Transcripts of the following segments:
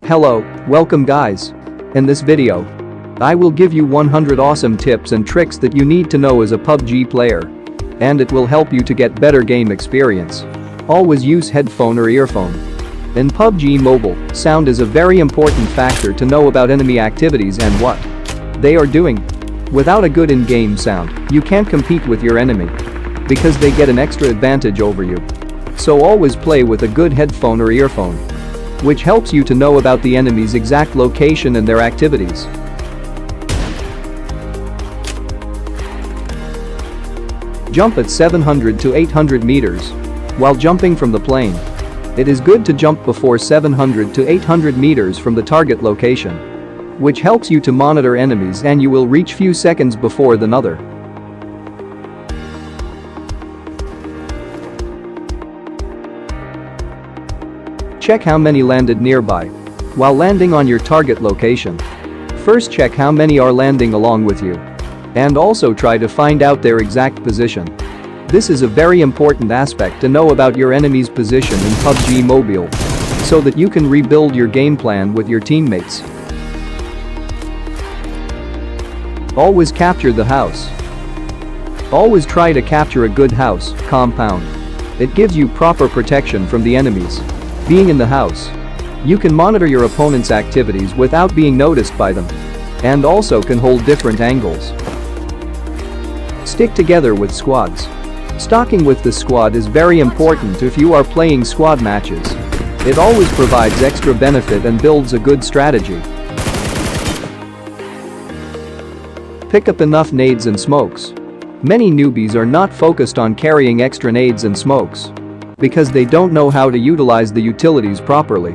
Hello, welcome guys. In this video, I will give you 100 awesome tips and tricks that you need to know as a PUBG player. And it will help you to get better game experience. Always use headphone or earphone. In PUBG Mobile, sound is a very important factor to know about enemy activities and what they are doing. Without a good in-game sound, you can't compete with your enemy because they get an extra advantage over you. So always play with a good headphone or earphone, which helps you to know about the enemy's exact location and their activities. Jump at 700 to 800 meters. While jumping from the plane, it is good to jump before 700 to 800 meters from the target location, which helps you to monitor enemies and you will reach few seconds before than other. Check how many landed nearby. While landing on your target location, first check how many are landing along with you. And also try to find out their exact position. This is a very important aspect to know about your enemy's position in PUBG Mobile, so that you can rebuild your game plan with your teammates. Always capture the house. Always try to capture a good house, compound. It gives you proper protection from the enemies. Being in the house, you can monitor your opponent's activities without being noticed by them, and also can hold different angles. Stick together with squads. Stalking with the squad is very important if you are playing squad matches. It always provides extra benefit and builds a good strategy. Pick up enough nades and smokes. Many newbies are not focused on carrying extra nades and smokes because they don't know how to utilize the utilities properly.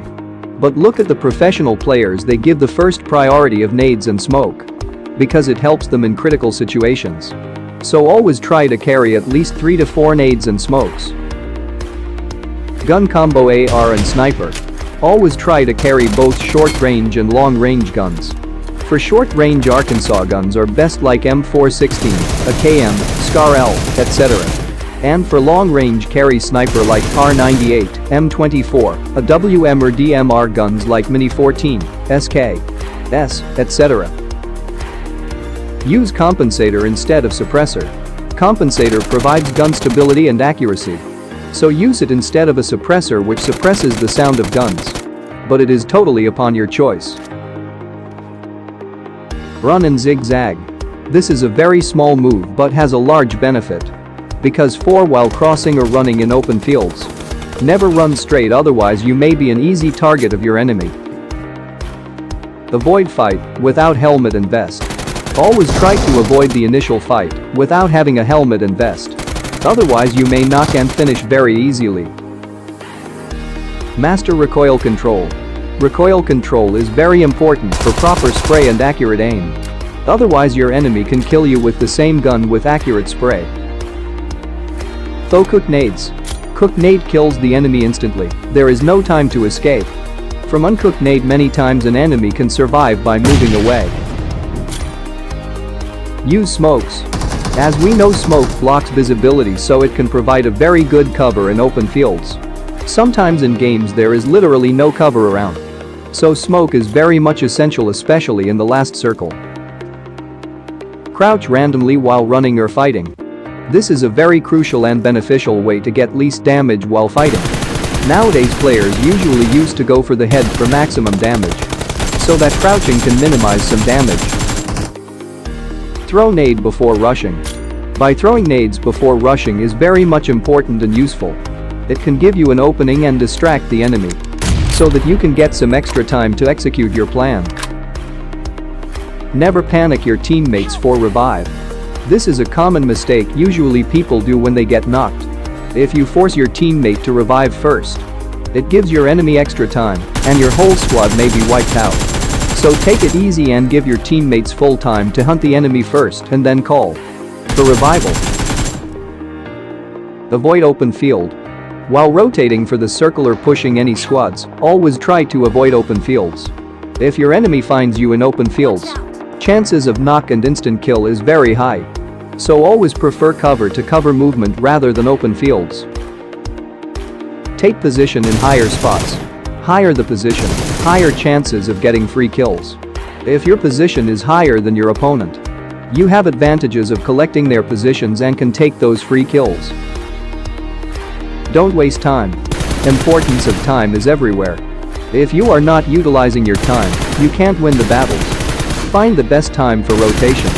But look at the professional players, they give the first priority of nades and smoke because it helps them in critical situations. So always try to carry at least 3 to 4 nades and smokes. Gun combo AR and sniper. Always try to carry both short range and long range guns. For short range Arkansas guns are best like M416, AKM, SCAR-L, etc. And for long range carry sniper like R98, M24, a WM or DMR guns like Mini 14, SK, S, etc. Use compensator instead of suppressor. Compensator provides gun stability and accuracy. So use it instead of a suppressor which suppresses the sound of guns. But it is totally upon your choice. Run and zigzag. This is a very small move but has a large benefit. Because while crossing or running in open fields, never run straight, otherwise you may be an easy target of your enemy. Avoid fight without helmet and vest. Always try to avoid the initial fight without having a helmet and vest. Otherwise you may knock and finish very easily. Master recoil control. Recoil control is very important for proper spray and accurate aim. Otherwise your enemy can kill you with the same gun with accurate spray. Cook nades. Cooked nade kills the enemy instantly. There is no time to escape. From uncooked nade many times an enemy can survive by moving away. Use smokes. As we know, smoke blocks visibility, so it can provide a very good cover in open fields. Sometimes in games there is literally no cover around. So smoke is very much essential, especially in the last circle. Crouch randomly while running or fighting. This is a very crucial and beneficial way to get least damage while fighting. Nowadays players usually used to go for the head for maximum damage, so that crouching can minimize some damage. Throw nade before rushing. By throwing nades before rushing is very much important and useful. It can give you an opening and distract the enemy, so that you can get some extra time to execute your plan. Never panic your teammates for revive. This is a common mistake usually people do when they get knocked. If you force your teammate to revive first, it gives your enemy extra time, and your whole squad may be wiped out. So take it easy and give your teammates full time to hunt the enemy first and then call for revival. Avoid open field. While rotating for the circle or pushing any squads, always try to avoid open fields. If your enemy finds you in open fields, chances of knock and instant kill is very high. So always prefer cover to cover movement rather than open fields. Take position in higher spots. Higher the position, higher chances of getting free kills. If your position is higher than your opponent, you have advantages of collecting their positions and can take those free kills. Don't waste time. Importance of time is everywhere. If you are not utilizing your time, you can't win the battles. Find the best time for rotation.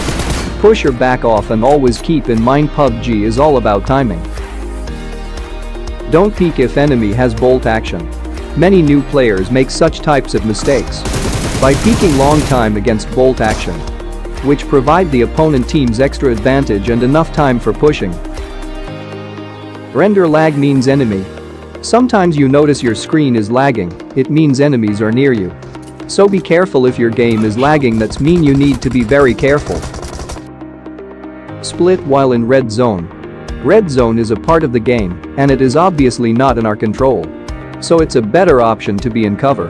Push or back off, and always keep in mind PUBG is all about timing. Don't peek if enemy has bolt action. Many new players make such types of mistakes by peeking long time against bolt action, which provide the opponent team's extra advantage and enough time for pushing. Render lag means enemy. Sometimes you notice your screen is lagging, it means enemies are near you. So be careful if your game is lagging, that's mean you need to be very careful. Split while in red zone. Red zone is a part of the game, and it is obviously not in our control. So it's a better option to be in cover.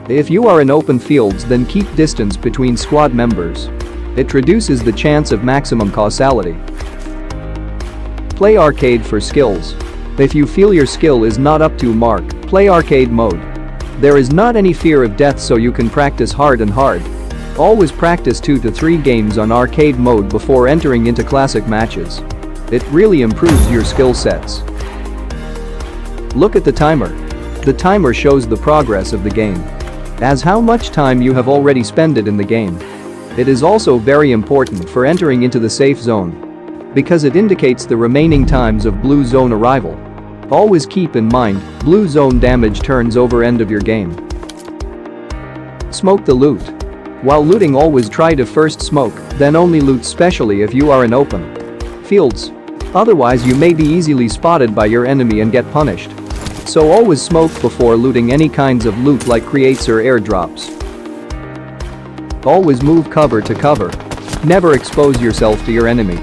If you are in open fields, then keep distance between squad members. It reduces the chance of maximum causality. Play arcade for skills. If you feel your skill is not up to mark, play arcade mode. There is not any fear of death, so you can practice hard and hard. Always practice 2 to 3 games on arcade mode before entering into classic matches. It really improves your skill sets. Look at the timer. The timer shows the progress of the game, as how much time you have already spent in the game. It is also very important for entering into the safe zone, because it indicates the remaining times of blue zone arrival. Always keep in mind, blue zone damage turns over end of your game. Smoke the loot. While looting, always try to first smoke, then only loot, especially if you are in open fields. Otherwise you may be easily spotted by your enemy and get punished. So always smoke before looting any kinds of loot like crates or airdrops. Always move cover to cover. Never expose yourself to your enemy.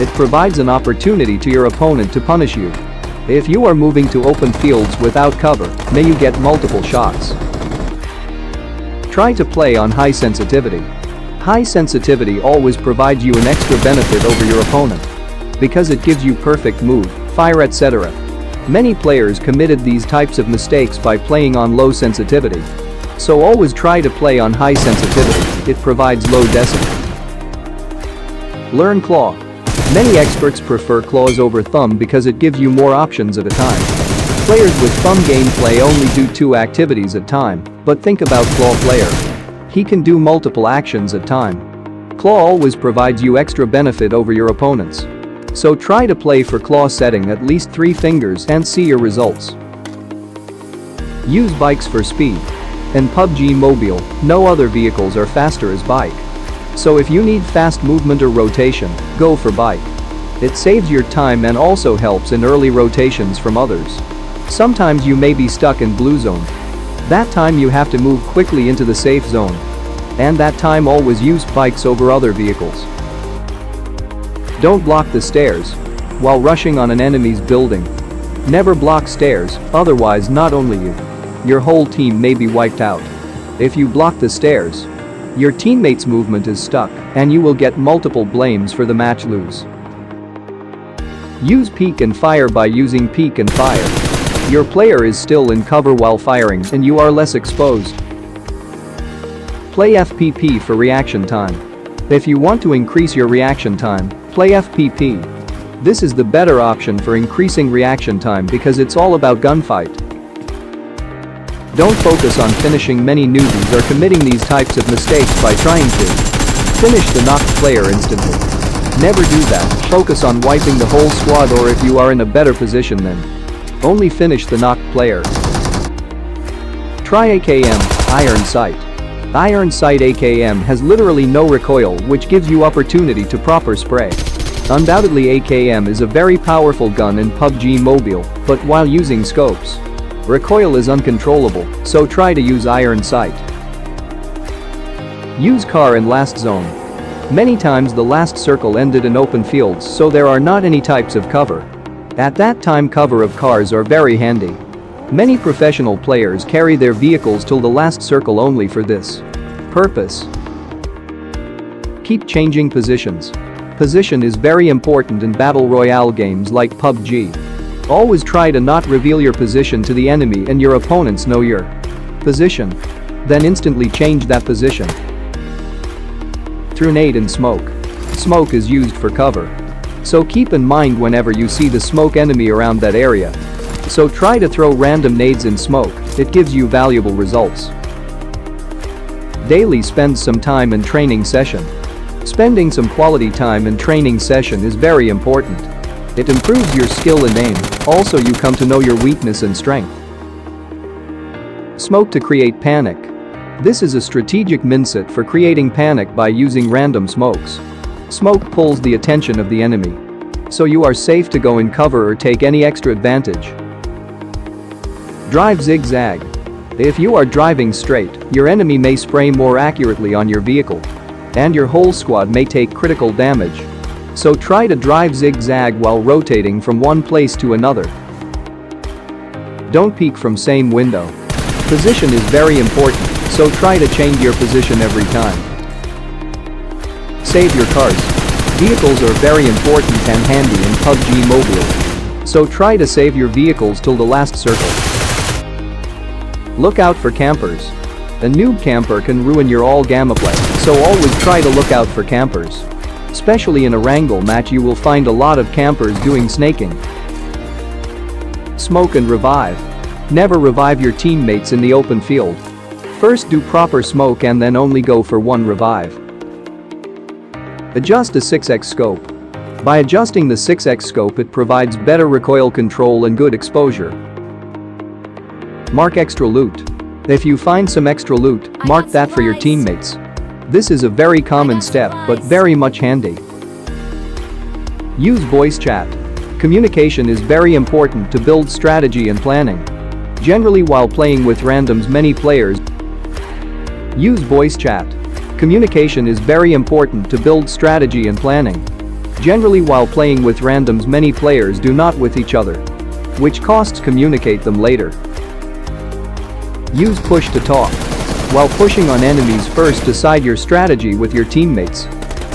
It provides an opportunity to your opponent to punish you. If you are moving to open fields without cover, may you get multiple shots. Try to play on high sensitivity. High sensitivity always provides you an extra benefit over your opponent, because it gives you perfect move, fire, etc. Many players committed these types of mistakes by playing on low sensitivity. So always try to play on high sensitivity, it provides low decibel. Learn claw. Many experts prefer claws over thumb because it gives you more options at a time. Players with thumb gameplay only do 2 activities at a time, but think about claw player. He can do multiple actions at a time. Claw always provides you extra benefit over your opponents. So try to play for claw setting at least 3 fingers and see your results. Use bikes for speed. In PUBG Mobile, no other vehicles are faster as bike. So if you need fast movement or rotation, go for bike. It saves your time and also helps in early rotations from others. Sometimes you may be stuck in blue zone. That time you have to move quickly into the safe zone. And that time always use bikes over other vehicles. Don't block the stairs while rushing on an enemy's building. Never block stairs, otherwise not only you, your whole team may be wiped out. If you block the stairs, your teammate's movement is stuck, and you will get multiple blames for the match lose. Use peek and fire. By using peek and fire, your player is still in cover while firing and you are less exposed. Play FPP for reaction time. If you want to increase your reaction time, play FPP. This is the better option for increasing reaction time because it's all about gunfight. Don't focus on finishing. Many newbies are committing these types of mistakes by trying to finish the knocked player instantly. Never do that. Focus on wiping the whole squad, or if you are in a better position, then only finish the knocked player. Try AKM, Iron Sight. Iron Sight AKM has literally no recoil, which gives you opportunity to proper spray. Undoubtedly AKM is a very powerful gun in PUBG Mobile, but while using scopes, recoil is uncontrollable, so try to use Iron Sight. Use car in last zone. Many times the last circle ended in open fields, so there are not any types of cover. At that time cover of cars are very handy. Many professional players carry their vehicles till the last circle only for this purpose. Keep changing positions. Position is very important in Battle Royale games like PUBG. Always try to not reveal your position to the enemy and your opponents know your position. then instantly change that position. Through nade and smoke. Smoke is used for cover. So keep in mind whenever you see the smoke enemy around that area. So try to throw random nades in smoke, it gives you valuable results. Daily spend some time in training session. Spending some quality time in training session is very important. It improves your skill and aim, also you come to know your weakness and strength. Smoke to create panic. This is a strategic mindset for creating panic by using random smokes. Smoke pulls the attention of the enemy. So you are safe to go in cover or take any extra advantage. Drive zigzag. If you are driving straight, your enemy may spray more accurately on your vehicle. And your whole squad may take critical damage. So try to drive zigzag while rotating from one place to another. Don't peek from same window. Position is very important, so try to change your position every time. Save your cars. Vehicles are very important and handy in PUBG Mobile. So try to save your vehicles till the last circle. Look out for campers. A noob camper can ruin your all gamma play, so always try to look out for campers. Especially in a wrangle match you will find a lot of campers doing snaking. Smoke and revive. Never revive your teammates in the open field. First do proper smoke and then only go for one revive. Adjust the 6x scope. By adjusting the 6x scope it provides better recoil control and good exposure. Mark extra loot. If you find some extra loot, mark that for your teammates. This is a very common step but very much handy. Use voice chat. Communication is very important to build strategy and planning. Generally while playing with randoms many players use voice chat. Communication is very important to build strategy and planning. Generally while playing with randoms many players do not with each other, which costs communicate them later. Use push to talk. While pushing on enemies first decide your strategy with your teammates.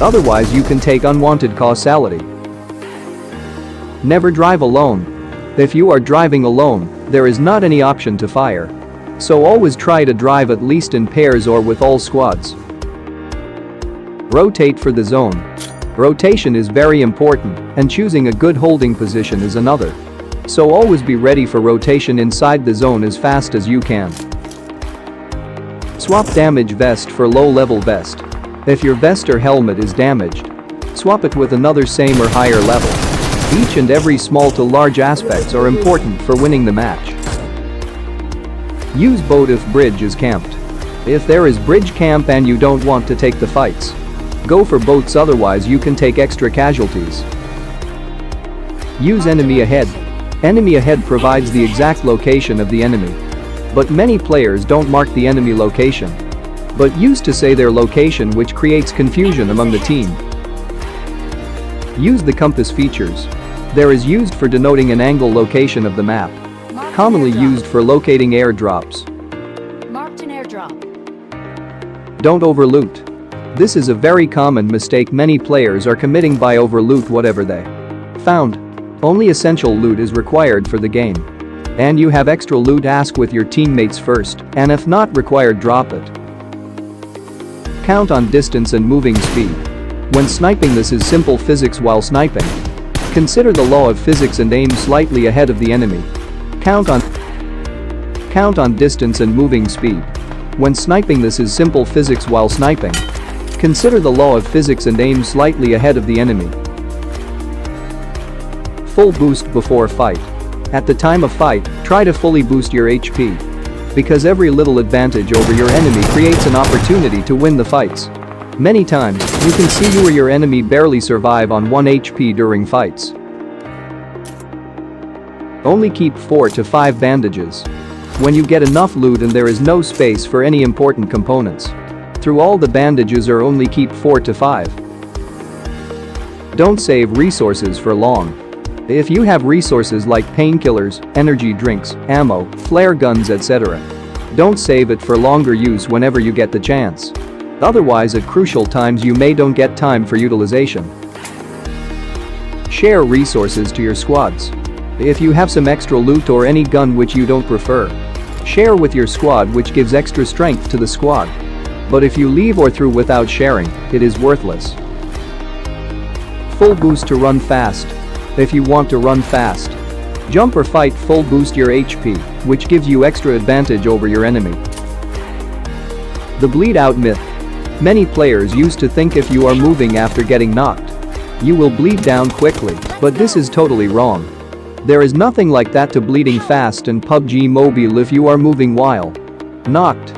Otherwise you can take unwanted causality. Never drive alone. If you are driving alone, there is not any option to fire. So always try to drive at least in pairs or with all squads. Rotate for the zone. Rotation is very important and choosing a good holding position is another. So always be ready for rotation inside the zone as fast as you can. Swap damage vest for low-level vest. If your vest or helmet is damaged, swap it with another same or higher level. Each and every small to large aspects are important for winning the match. Use boat if bridge is camped. If there is bridge camp and you don't want to take the fights, go for boats otherwise you can take extra casualties. Use enemy ahead. Enemy ahead provides the exact location of the enemy. But many players don't mark the enemy location. But used to say their location which creates confusion among the team. Use the compass features. There is used for denoting an angle location of the map. Commonly used for locating airdrops. Marked an airdrop. Don't overloot. This is a very common mistake many players are committing by overloot whatever they found. Only essential loot is required for the game. And you have extra loot, ask with your teammates first, and if not required drop it. Count on distance and moving speed. When sniping this is simple physics while sniping. Consider the law of physics and aim slightly ahead of the enemy. Count on distance and moving speed. When sniping this is simple physics while sniping. Consider the law of physics and aim slightly ahead of the enemy. Full boost before fight. At the time of fight, try to fully boost your HP. Because every little advantage over your enemy creates an opportunity to win the fights. Many times, you can see you or your enemy barely survive on 1 HP during fights. Only keep 4 to 5 bandages. When you get enough loot and there is no space for any important components. Through all the bandages or only keep 4 to 5. Don't save resources for long. If you have resources like painkillers, energy drinks, ammo, flare guns etc. Don't save it for longer use whenever you get the chance. Otherwise at crucial times you may don't get time for utilization. Share resources to your squads. If you have some extra loot or any gun which you don't prefer, Share with your squad, which gives extra strength to the squad. But if you leave or through without sharing, it is worthless. Full boost to run fast. If you want to run fast, jump or fight full boost your HP, which gives you extra advantage over your enemy. The bleed out myth. Many players used to think if you are moving after getting knocked, you will bleed down quickly, but this is totally wrong. There is nothing like that to bleeding fast in PUBG Mobile if you are moving while knocked.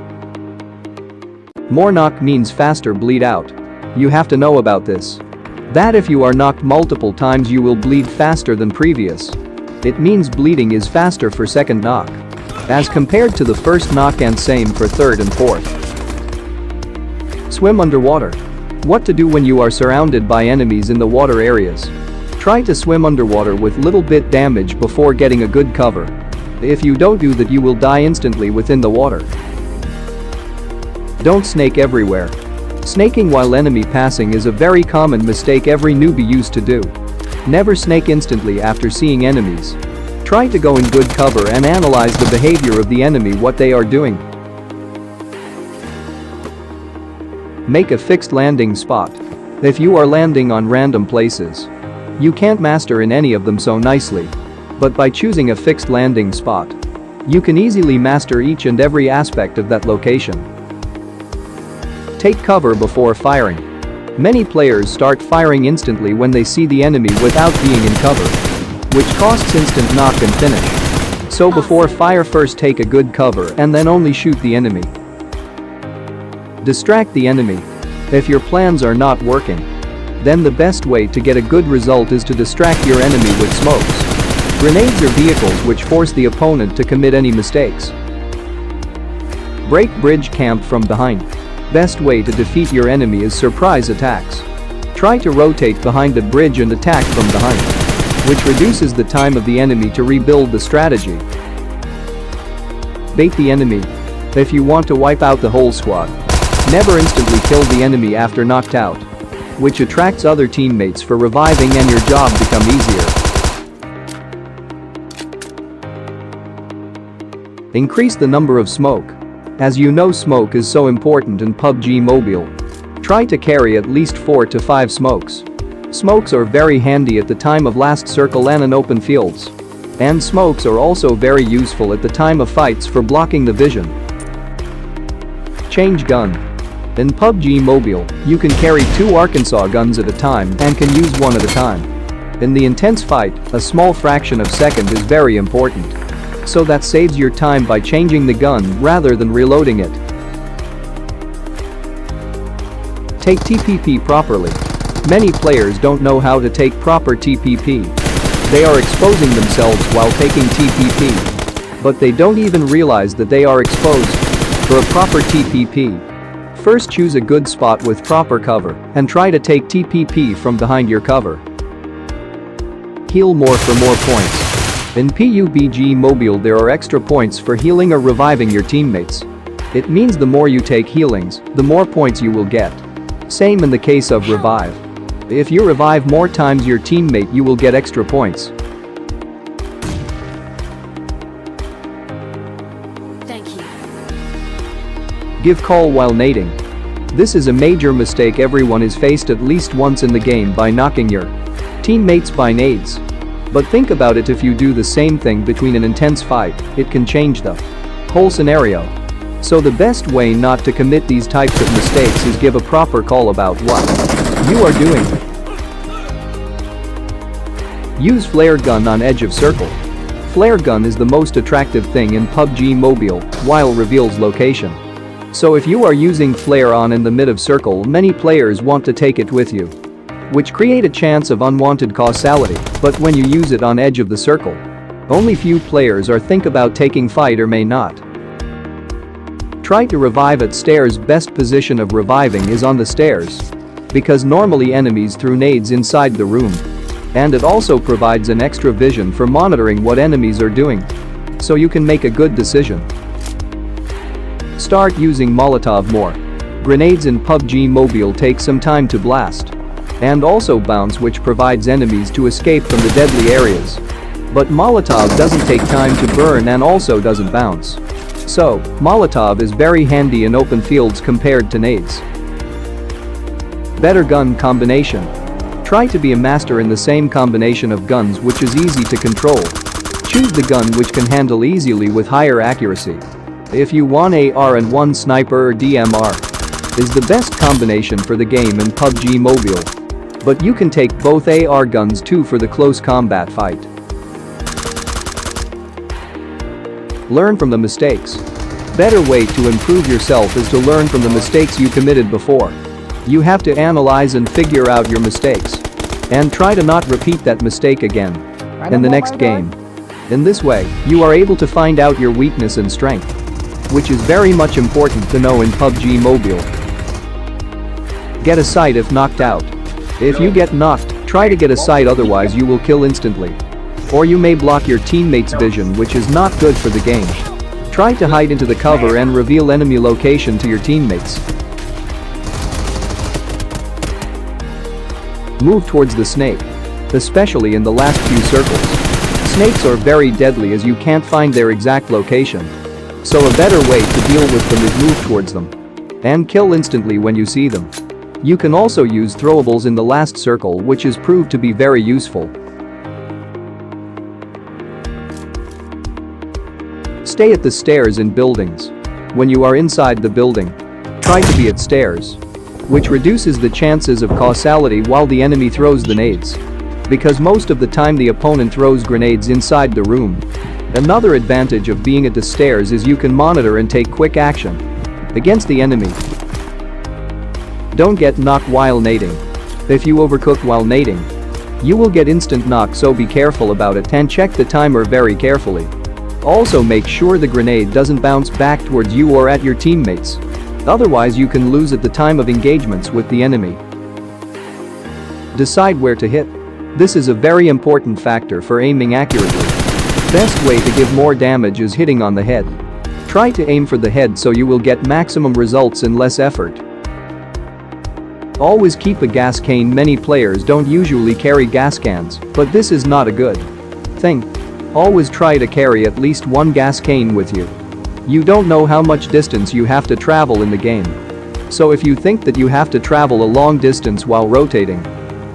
More knock means faster bleed out. You have to know about this. That if you are knocked multiple times you will bleed faster than previous. It means bleeding is faster for second knock as compared to the first knock, and same for third and fourth. Swim underwater. What to do when you are surrounded by enemies in the water areas? Try to swim underwater with little bit damage before getting a good cover. If you don't do that you will die instantly within the water. Don't snake everywhere. Snaking while enemy passing is a very common mistake every newbie used to do. Never snake instantly after seeing enemies. Try to go in good cover and analyze the behavior of the enemy, what they are doing. Make a fixed landing spot. If you are landing on random places, you can't master in any of them so nicely. But by choosing a fixed landing spot, you can easily master each and every aspect of that location. Take cover before firing. Many players start firing instantly when they see the enemy without being in cover, which costs instant knock and finish. So before fire, first take a good cover and then only shoot the enemy. Distract the enemy. If your plans are not working, then the best way to get a good result is to distract your enemy with smokes, grenades or vehicles which force the opponent to commit any mistakes. Break bridge camp from behind. Best way to defeat your enemy is surprise attacks. Try to rotate behind the bridge and attack from behind, which reduces the time of the enemy to rebuild the strategy. Bait the enemy. If you want to wipe out the whole squad, never instantly kill the enemy after knocked out, which attracts other teammates for reviving and your job become easier. Increase the number of smoke. As you know, smoke is so important in PUBG Mobile. Try to carry at least 4 to 5 smokes. Smokes are very handy at the time of last circle and in open fields. And smokes are also very useful at the time of fights for blocking the vision. Change gun. In PUBG Mobile, you can carry 2 Arkansas guns at a time and can use one at a time. In the intense fight, a small fraction of second is very important. So that saves your time by changing the gun rather than reloading it. Take TPP properly. Many players don't know how to take proper TPP. They are exposing themselves while taking TPP, but they don't even realize that they are exposed. For a proper TPP, first choose a good spot with proper cover and try to take TPP from behind your cover. Heal more for more points. In PUBG Mobile there are extra points for healing or reviving your teammates. It means the more you take healings, the more points you will get. Same in the case of revive. If you revive more times your teammate, you will get extra points. Thank you. Give call while nading. This is a major mistake everyone is faced at least once in the game by knocking your teammates by nades. But think about it, if you do the same thing between an intense fight, it can change the whole scenario. So the best way not to commit these types of mistakes is give a proper call about what you are doing. Use flare gun on edge of circle. Flare gun is the most attractive thing in PUBG Mobile while reveals location. So if you are using flare on in the mid of circle, many players want to take it with you, which create a chance of unwanted causality, but when you use it on edge of the circle, only few players are think about taking fight or may not. Try to revive at stairs. Best position of reviving is on the stairs, because normally enemies throw nades inside the room. And it also provides an extra vision for monitoring what enemies are doing, so you can make a good decision. Start using Molotov more. Grenades in PUBG Mobile take some time to blast and also bounce, which provides enemies to escape from the deadly areas. But Molotov doesn't take time to burn and also doesn't bounce. So, Molotov is very handy in open fields compared to nades. Better gun combination. Try to be a master in the same combination of guns which is easy to control. Choose the gun which can handle easily with higher accuracy. If you want AR and one sniper or DMR is the best combination for the game in PUBG Mobile. But you can take both AR guns too for the close combat fight. Learn from the mistakes. Better way to improve yourself is to learn from the mistakes you committed before. You have to analyze and figure out your mistakes. And try to not repeat that mistake again in the next game. In this way, you are able to find out your weakness and strength, which is very much important to know in PUBG Mobile. Get a sight if knocked out. If you get knocked, try to get a sight, otherwise you will kill instantly. Or you may block your teammates' vision, which is not good for the game. Try to hide into the cover and reveal enemy location to your teammates. Move towards the snake, especially in the last few circles. Snakes are very deadly as you can't find their exact location. So a better way to deal with them is move towards them and kill instantly when you see them. You can also use throwables in the last circle, which is proved to be very useful. Stay at the stairs in buildings. When you are inside the building, try to be at stairs, which reduces the chances of causality while the enemy throws the nades, because most of the time the opponent throws grenades inside the room. Another advantage of being at the stairs is you can monitor and take quick action against the enemy. Don't get knocked while nading. If you overcook while nading, you will get instant knock, so be careful about it and check the timer very carefully. Also make sure the grenade doesn't bounce back towards you or at your teammates. Otherwise you can lose at the time of engagements with the enemy. Decide where to hit. This is a very important factor for aiming accurately. Best way to give more damage is hitting on the head. Try to aim for the head so you will get maximum results in less effort. Always keep a gas can. Many players don't usually carry gas cans, but this is not a good thing. Always try to carry at least one gas can with you. You don't know how much distance you have to travel in the game. So if you think that you have to travel a long distance while rotating,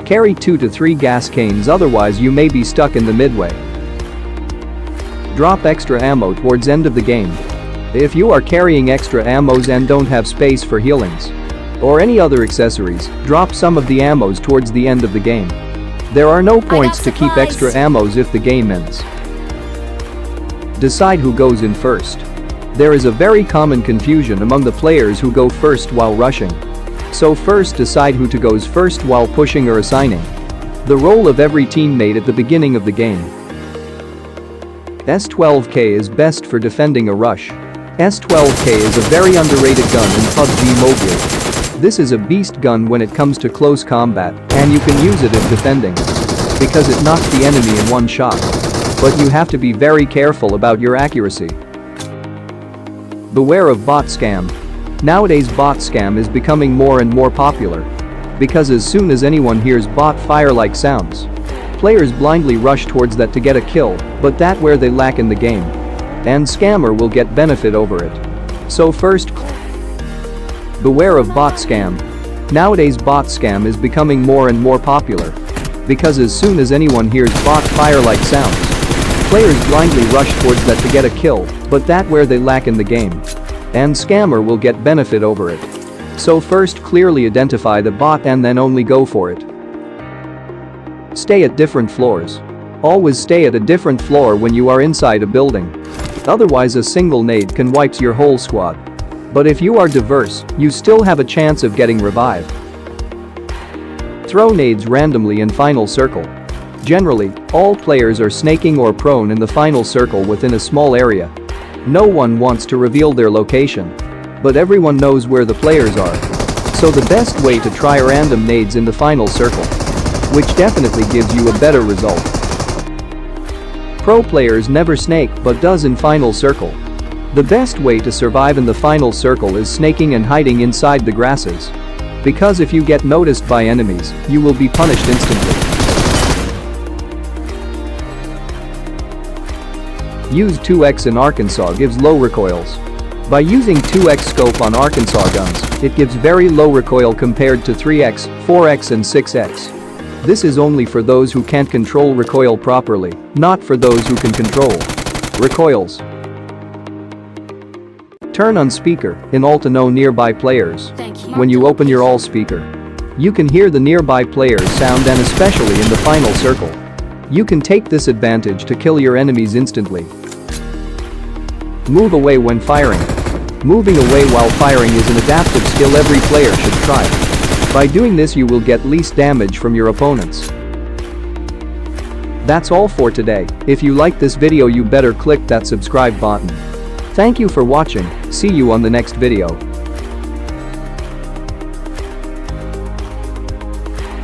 carry 2 to 3 gas cans, otherwise you may be stuck in the midway. Drop extra ammo towards end of the game. If you are carrying extra ammos and don't have space for healings or any other accessories, drop some of the ammos towards the end of the game. There are no points to keep extra ammos if the game ends. Decide who goes in first. There is a very common confusion among the players who go first while rushing. So first decide who to goes first while pushing or assigning the role of every teammate at the beginning of the game. S12K is best for defending a rush. S12K is a very underrated gun in PUBG Mobile. This is a beast gun when it comes to close combat, and you can use it in defending because it knocks the enemy in one shot. But you have to be very careful about your accuracy. Beware of bot scam. Nowadays bot scam is becoming more and more popular because as soon as anyone hears bot fire-like sounds, players blindly rush towards that to get a kill, but that where they lack in the game. And scammer will get benefit over it. So first, beware of bot scam. Nowadays bot scam is becoming more and more popular because as soon as anyone hears bot fire-like sounds, players blindly rush towards that to get a kill, but that where they lack in the game. And scammer will get benefit over it. So first clearly identify the bot and then only go for it. Stay at different floors. Always stay at a different floor when you are inside a building. Otherwise a single nade can wipe your whole squad. But if you are diverse, you still have a chance of getting revived. Throw nades randomly in final circle. Generally, all players are snaking or prone in the final circle within a small area. No one wants to reveal their location, but everyone knows where the players are. So the best way to try random nades in the final circle, which definitely gives you a better result. Pro players never snake but does in final circle. The best way to survive in the final circle is snaking and hiding inside the grasses. Because if you get noticed by enemies, you will be punished instantly. Use 2x in Arkansas gives low recoils. By using 2x scope on Arkansas guns, it gives very low recoil compared to 3x, 4x and 6x. This is only for those who can't control recoil properly, not for those who can control recoils. Turn on speaker in all to know nearby players. Thank you. When you open your all speaker, you can hear the nearby players sound and especially in the final circle. You can take this advantage to kill your enemies instantly. Move away when firing. Moving away while firing is an adaptive skill every player should try. By doing this you will get least damage from your opponents. That's all for today. If you like this video you better click that subscribe button. Thank you for watching, see you on the next video.